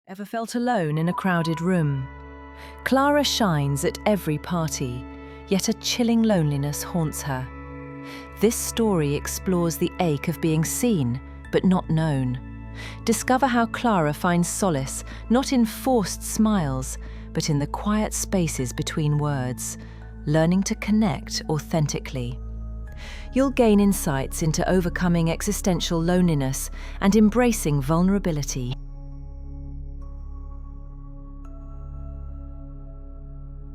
Ever felt alone in a crowded room? Clara shines at every party, yet a chilling loneliness haunts her. This story explores the ache of being seen, but not known. Discover how Clara finds solace, not in forced smiles, but in the quiet spaces between words, learning to connect authentically. You'll gain insights into overcoming existential loneliness and embracing vulnerability.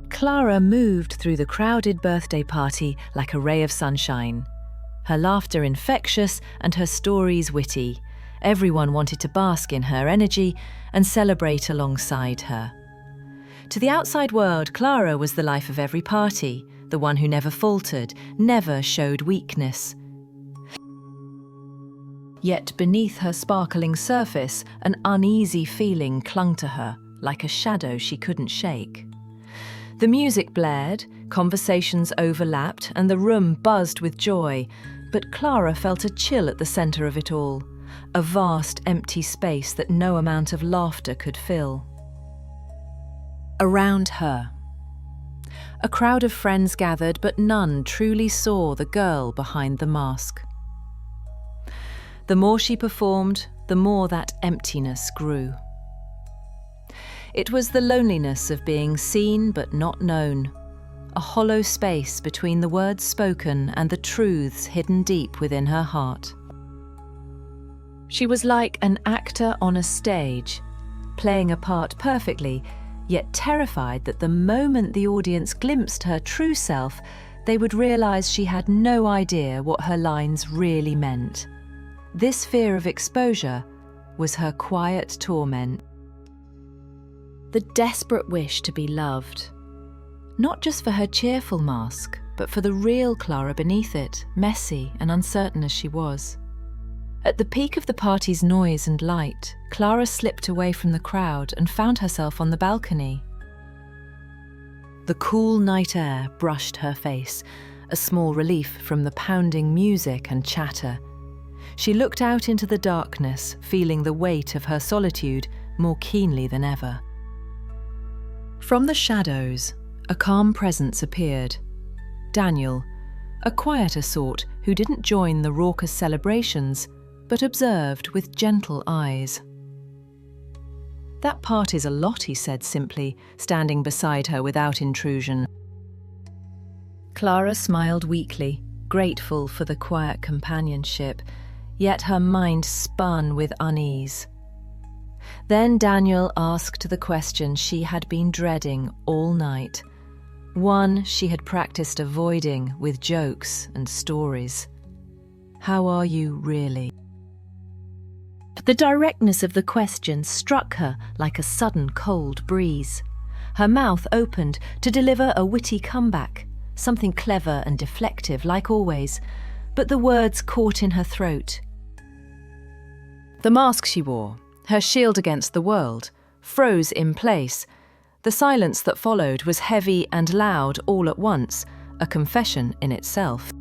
Clara moved through the crowded birthday party like a ray of sunshine. Her laughter infectious and her stories witty. Everyone wanted to bask in her energy and celebrate alongside her. To the outside world, Clara was the life of every party, the one who never faltered, never showed weakness. Yet beneath her sparkling surface, an uneasy feeling clung to her, like a shadow she couldn't shake. The music blared, conversations overlapped, and the room buzzed with joy, but Clara felt a chill at the centre of it all, a vast empty space that no amount of laughter could fill. Around her, a crowd of friends gathered, but none truly saw the girl behind the mask. The more she performed, the more that emptiness grew. It was the loneliness of being seen but not known, a hollow space between the words spoken and the truths hidden deep within her heart. She was like an actor on a stage, playing a part perfectly, yet terrified that the moment the audience glimpsed her true self, they would realise she had no idea what her lines really meant. This fear of exposure was her quiet torment. The desperate wish to be loved, not just for her cheerful mask, but for the real Clara beneath it, messy and uncertain as she was. At the peak of the party's noise and light, Clara slipped away from the crowd and found herself on the balcony. The cool night air brushed her face, a small relief from the pounding music and chatter. She looked out into the darkness, feeling the weight of her solitude more keenly than ever. From the shadows, a calm presence appeared. Daniel, a quieter sort who didn't join the raucous celebrations, but observed with gentle eyes. "That part is a lot," he said simply, standing beside her without intrusion. Clara smiled weakly, grateful for the quiet companionship, yet her mind spun with unease. Then Daniel asked the question she had been dreading all night, one she had practiced avoiding with jokes and stories. "How are you really?" The directness of the question struck her like a sudden cold breeze. Her mouth opened to deliver a witty comeback, something clever and deflective like always, but the words caught in her throat. The mask she wore, her shield against the world, froze in place. The silence that followed was heavy and loud all at once, a confession in itself.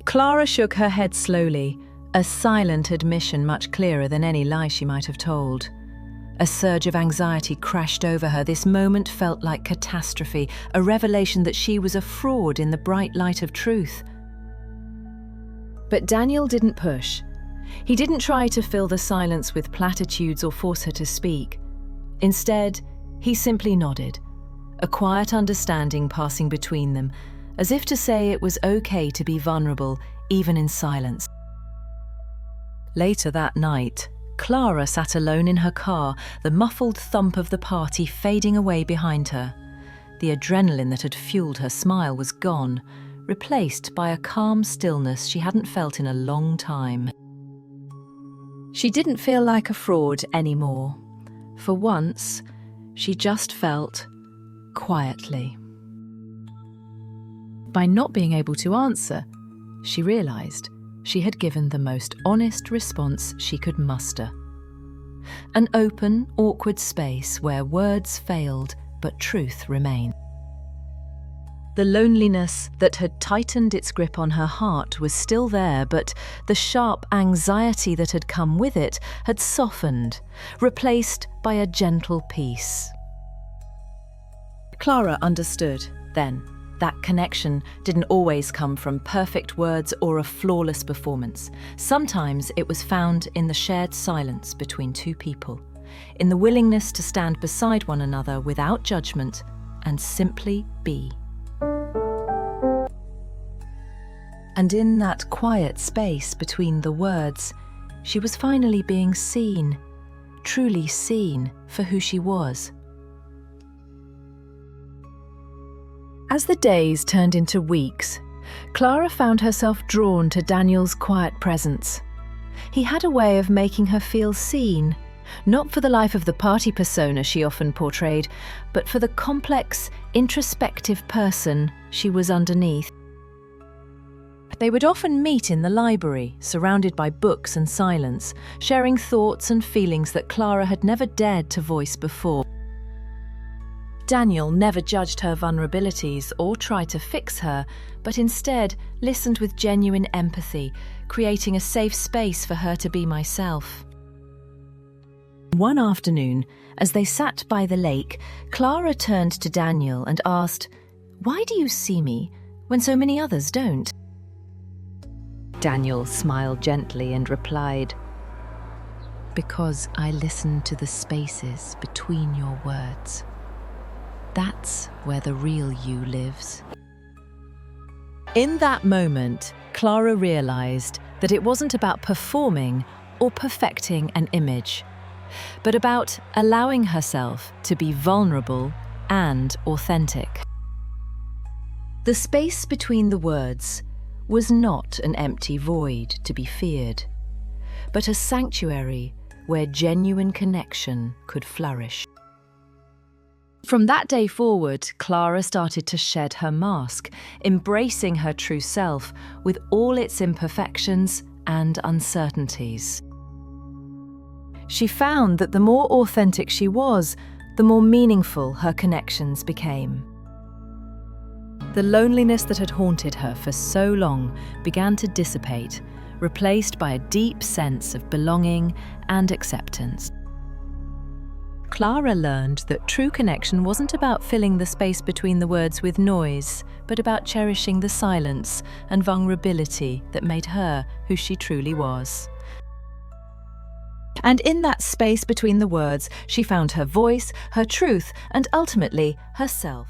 Clara shook her head slowly, a silent admission much clearer than any lie she might have told. A surge of anxiety crashed over her. This moment felt like catastrophe, a revelation that she was a fraud in the bright light of truth. But Daniel didn't push. He didn't try to fill the silence with platitudes or force her to speak. Instead, he simply nodded, a quiet understanding passing between them, as if to say it was okay to be vulnerable, even in silence. Later that night, Clara sat alone in her car, the muffled thump of the party fading away behind her. The adrenaline that had fueled her smile was gone, replaced by a calm stillness she hadn't felt in a long time. She didn't feel like a fraud anymore. For once, she just felt quietly. By not being able to answer, she realised she had given the most honest response she could muster. An open, awkward space where words failed but truth remained. The loneliness that had tightened its grip on her heart was still there, but the sharp anxiety that had come with it had softened, replaced by a gentle peace. Clara understood then that connection didn't always come from perfect words or a flawless performance. Sometimes it was found in the shared silence between two people, in the willingness to stand beside one another without judgment and simply be. And in that quiet space between the words, she was finally being seen, truly seen for who she was. As the days turned into weeks, Clara found herself drawn to Daniel's quiet presence. He had a way of making her feel seen, not for the life of the party persona she often portrayed, but for the complex, introspective person she was underneath. They would often meet in the library, surrounded by books and silence, sharing thoughts and feelings that Clara had never dared to voice before. Daniel never judged her vulnerabilities or tried to fix her, but instead listened with genuine empathy, creating a safe space for her to be myself. One afternoon, as they sat by the lake, Clara turned to Daniel and asked, "Why do you see me when so many others don't?" Daniel smiled gently and replied, "Because I listen to the spaces between your words. That's where the real you lives." In that moment, Clara realized that it wasn't about performing or perfecting an image, but about allowing herself to be vulnerable and authentic. The space between the words was not an empty void to be feared, but a sanctuary where genuine connection could flourish. From that day forward, Clara started to shed her mask, embracing her true self with all its imperfections and uncertainties. She found that the more authentic she was, the more meaningful her connections became. The loneliness that had haunted her for so long began to dissipate, replaced by a deep sense of belonging and acceptance. Clara learned that true connection wasn't about filling the space between the words with noise, but about cherishing the silence and vulnerability that made her who she truly was. And in that space between the words, she found her voice, her truth, and ultimately herself.